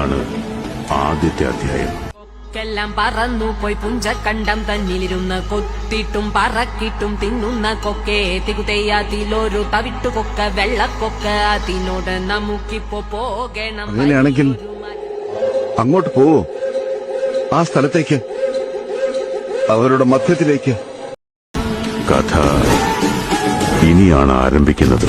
ഇതാണ് ആദ്യത്തെ അധ്യായം. െല്ലാം പറന്നു പോയി പുഞ്ചക്കണ്ടം തന്നിലിരുന്ന് കൊത്തിട്ടും പറക്കിട്ടും തിന്നുന്ന കൊക്കെ തികുതെയ്യാതിലൊരു തവിട്ടുകൊക്ക വെള്ളക്കൊക്ക അതിനോട് നമുക്കിപ്പോ പോകണം. അങ്ങനെയാണെങ്കിൽ അങ്ങോട്ട് പോവോ? ആ സ്ഥലത്തേക്ക്, അവരുടെ മധ്യത്തിലേക്ക്. കഥ ഇനിയാണ് ആരംഭിക്കുന്നത്.